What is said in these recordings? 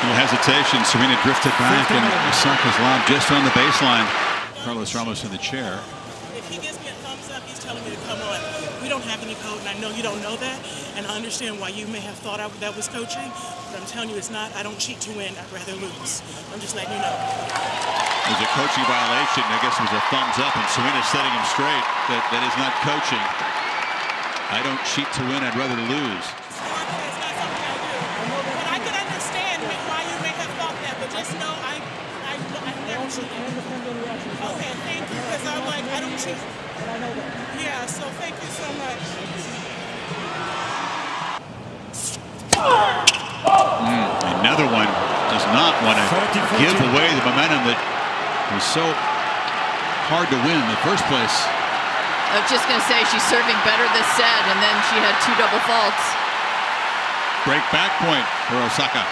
Little hesitation. Serena drifted back, and Osaka's lob just on the baseline. Carlos Ramos in the chair. If he gives me a thumbs up, he's telling me to come on. We don't have any code, and I know you don't know that, and I understand why you may have thought that was coaching, but I'm telling you it's not. I don't cheat to win. I'd rather lose. I'm just letting you know. It was a coaching violation. I guess it was a thumbs up, and Serena's setting him straight. That is not coaching. I don't cheat to win. I'd rather lose. Just know I've never cheated. Okay, thank you, because I'm like, I don't cheat. Yeah, so thank you so much. Another one does not want to give away the momentum that was so hard to win in the first place. I was just going to say she's serving better this set, and then she had 2 double faults. Break back point for Osaka.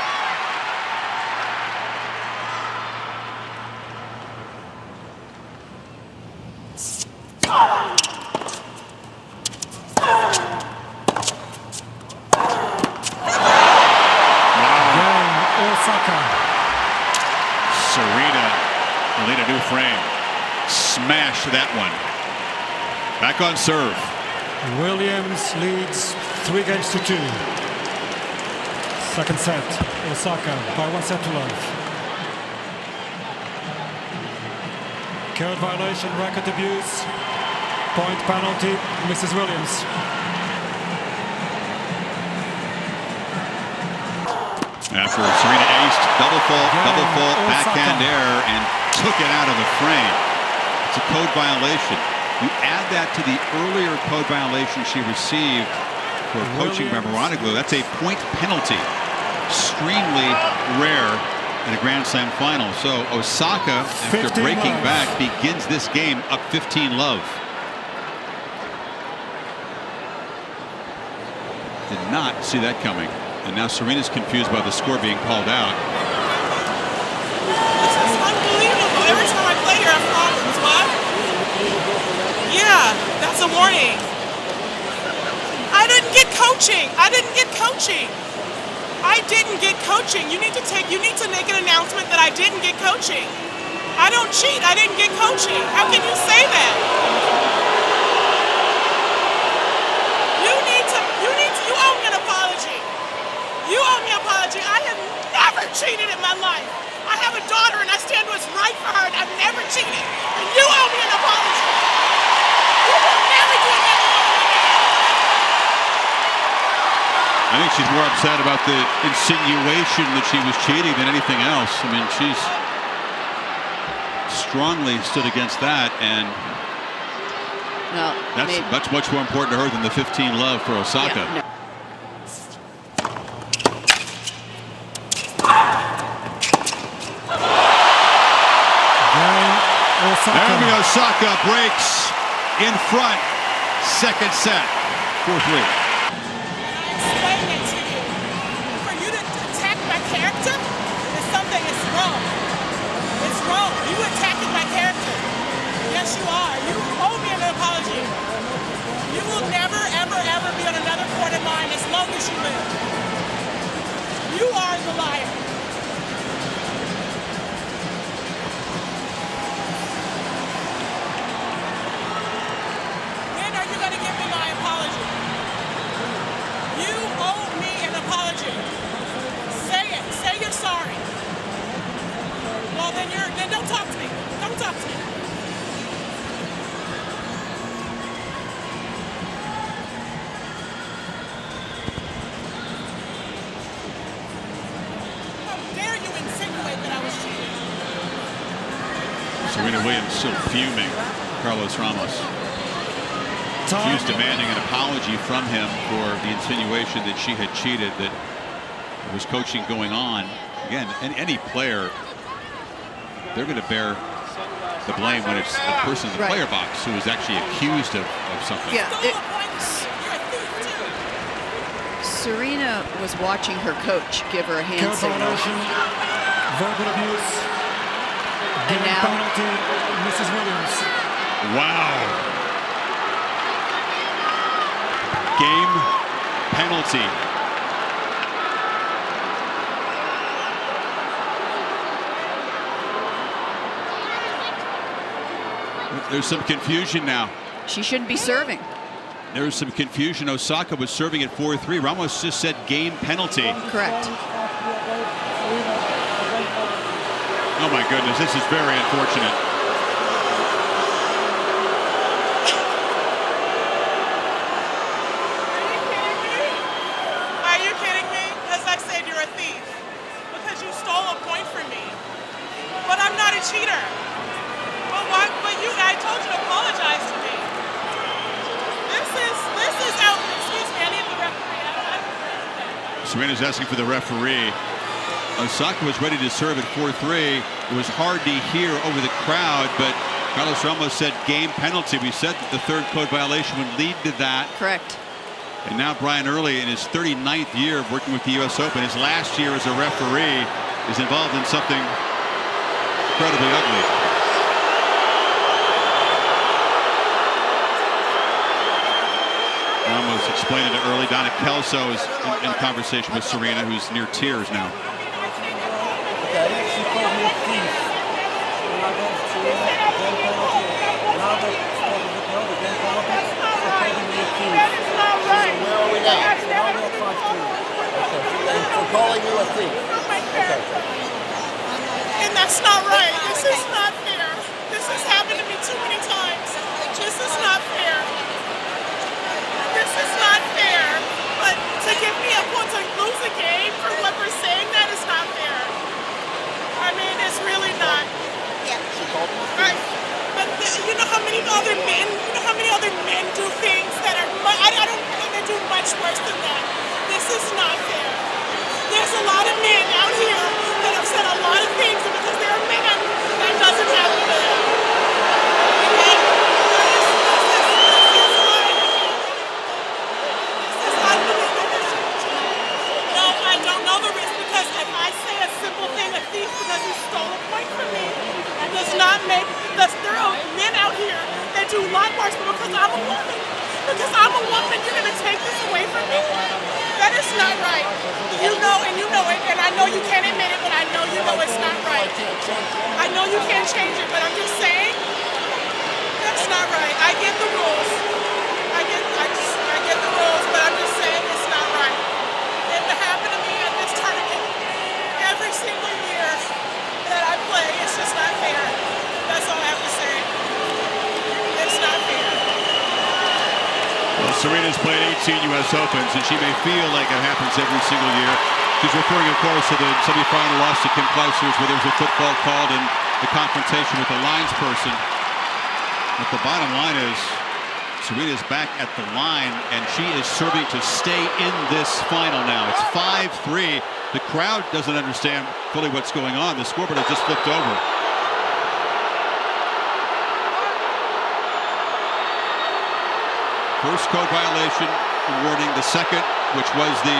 Serena will need a new frame. Smash that one. Back on serve. Williams leads 3-2. Second set, Osaka by 1 set to love. Code violation, racket abuse. Point penalty, Mrs. Williams. After Serena aced, double fault, backhand error, and took it out of the frame. It's a code violation. You add that to the earlier code violation she received for coaching Memorandum. That's a point penalty. Extremely rare in a Grand Slam final. So Osaka, after breaking back, begins this game up 15-love. Did not see that coming. And now Serena's confused by the score being called out. This is unbelievable. Every time I play here, I have problems. What? Yeah, that's a warning. I didn't get coaching. I didn't get coaching. You need to make an announcement that I didn't get coaching. I don't cheat. I didn't get coaching. How can you say that? You owe me an apology. You owe me an apology. I have never cheated in my life. I have a daughter and I stand what's right for her, and I've never cheated. And you owe me an apology. You will never do it again. I think she's more upset about the insinuation that she was cheating than anything else. I mean, she's strongly stood against that, and that's much more important to her than the 15-love for Osaka. Yeah, no. Naomi Osaka breaks in front. Second set, 4-3. I explained it to you. For you to attack my character is something that's wrong. It's wrong. You attacking my character. Yes, you are. You owe me an apology. You will never, ever, ever be on another court of mine as long as you live. You are the liar. Sorry. Well, then don't talk to me. Don't talk to me. How dare you insinuate that I was cheating? Serena Williams still fuming. Carlos Ramos. She was demanding an apology from him for the insinuation that she had cheated, that there was coaching going on. Again, any player, they're going to bear the blame when it's the person in the player box who is actually accused of something. Yeah, Serena was watching her coach give her a hand signal. Verbal abuse. And now, penalty, Mrs. Williams. Wow. Game penalty. There's some confusion now. She shouldn't be serving. There's some confusion. Osaka was serving at 4-3. Ramos just said game penalty. Correct. Oh my goodness, this is very unfortunate. Are you kidding me? As I said, you're a thief because you stole a point from me. But I'm not a cheater. But why? But I told you to apologize to me. This is out. Excuse me, I need the referee. Serena's asking for the referee. Osaka was ready to serve at 4-3. It was hard to hear over the crowd, but Carlos Ramos said game penalty. We said that the third code violation would lead to that. Correct. And now Brian Early, in his 39th year of working with the U.S. Open, his last year as a referee, is involved in something incredibly ugly. Ramos explaining to Early. Donna Kelso is in conversation with Serena, who's near tears now. She called me a thief. And I went to Serena, then penalty. Now they're supposed to look over, then penalty. They're calling me a thief. That is not right. Where are we now? That's Now never we're at been 5-2. Okay. For calling you a thief. Okay. And that's not right. This is not fair. This has happened to me too many times. This is not fair. This is not fair. But to give me a point to lose a game for what we're saying, that is not fair. I mean, it's really not. Right. But you know how many other men do things that are, I don't think they do much worse than that. This is not fair. There's a lot of men out here that have said a lot of things, and because they're men, that doesn't happen to them. Okay? This is unbelievable. No, I don't know the risk, because if I say a simple thing, a thief because he stole a point from me, that does not make, there are men out here that do a lot worse, but because I'm a woman, you're going to take this away from me? That is not right. You know it, and I know you can't admit it, but I know you know it's not right. I know you can't change it, but I'm just saying, that's not right. I get the rules. I get the rules, but I'm just saying it's not right. It happened to me at this tournament every single year that I play. It's just not fair. That's all I have to say. It's not fair. Well, Serena's played 18 U.S. Opens, and she may feel like it happens every single year. She's referring, of course, to the semifinal loss to Kim Clijsters, where there was a football called and the confrontation with the linesperson. But the bottom line is, Serena's back at the line, and she is serving to stay in this final now. It's 5-3. The crowd doesn't understand fully what's going on. The scoreboard has just flipped over. First code violation, awarding the second, which was the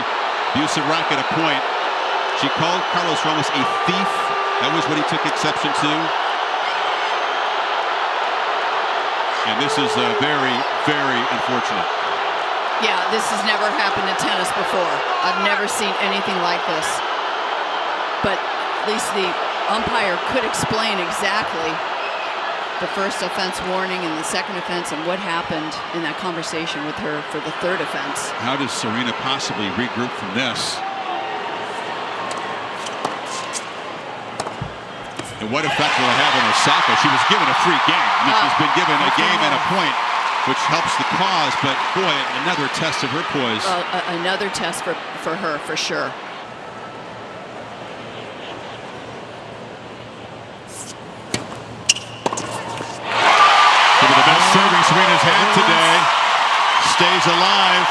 abusive racket, a point. She called Carlos Ramos a thief. That was what he took exception to. And this is very, very unfortunate. Yeah, this has never happened in tennis before. I've never seen anything like this. But at least the umpire could explain exactly the first offense warning and the second offense and what happened in that conversation with her for the third offense. How does Serena possibly regroup from this? And what effect will it have on Osaka? She was given a free game. I mean, she's been given a game and a point, which helps the cause, but boy, another test of her poise. Another test for her, for sure. The best serving Serena's had today. Stays alive.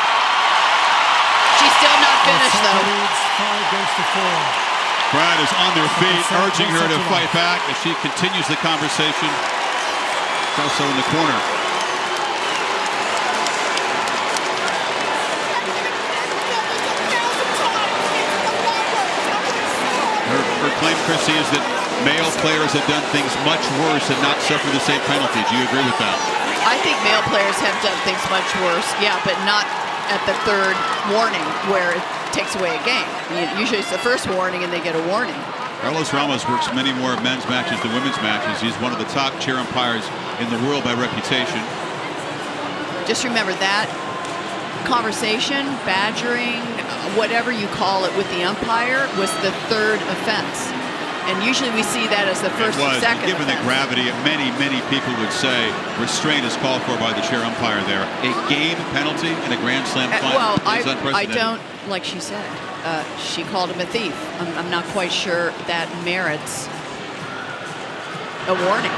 She's still not finished, though. 5-4. Crowd is on their feet, urging her to fight back as she continues the conversation. Also in the corner. Her claim, Chrissy, is that male players have done things much worse and not suffered the same penalty. Do you agree with that? I think male players have done things much worse, yeah, but not at the third warning where it takes away a game. Usually it's the first warning and they get a warning. Carlos Ramos works many more men's matches than women's matches. He's one of the top chair umpires in the world by reputation. Just remember that conversation, badgering, whatever you call it with the umpire, was the third offense. And usually we see that as the first It was. and second Given offense. the gravity, many people would say restraint is called for by the chair umpire there. A game penalty in a Grand Slam final Well, is I unprecedented. don't, like she said, she called him a thief. I'm not quite sure that merits a warning.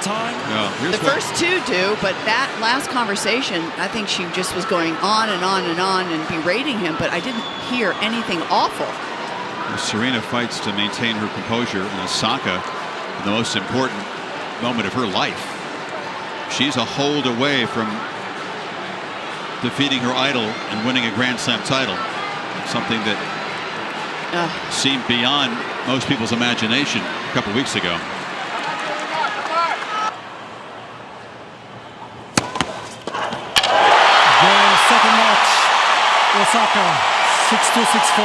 Time. No, here's The first two do, but that last conversation, I think she just was going on and on and on and berating him, but I didn't hear anything awful. Serena fights to maintain her composure in Osaka, in the most important moment of her life. She's a hold away from defeating her idol and winning a Grand Slam title, something that seemed beyond most people's imagination a couple weeks ago. Second match, Osaka, 6-2, 6-4.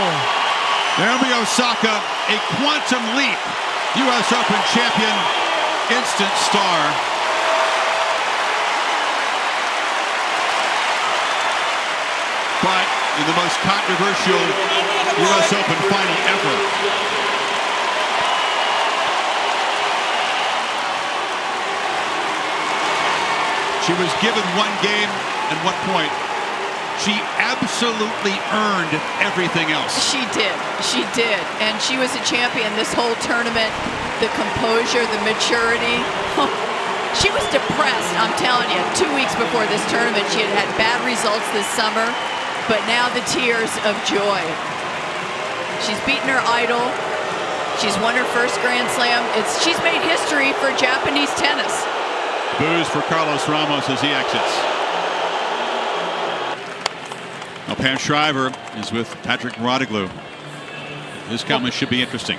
Naomi Osaka, a quantum leap. U.S. Open champion, instant star. But in the most controversial U.S. Open final ever. She was given one game and 1 point. She absolutely earned everything else. She did. She did. And she was a champion this whole tournament. The composure, the maturity. She was depressed, I'm telling you. 2 weeks before this tournament, she had had bad results this summer, but now the tears of joy. She's beaten her idol. She's won her first Grand Slam. She's made history for Japanese tennis. Boos for Carlos Ramos as he exits. Now Pam Shriver is with Patrick Rodeglu. His comments should be interesting.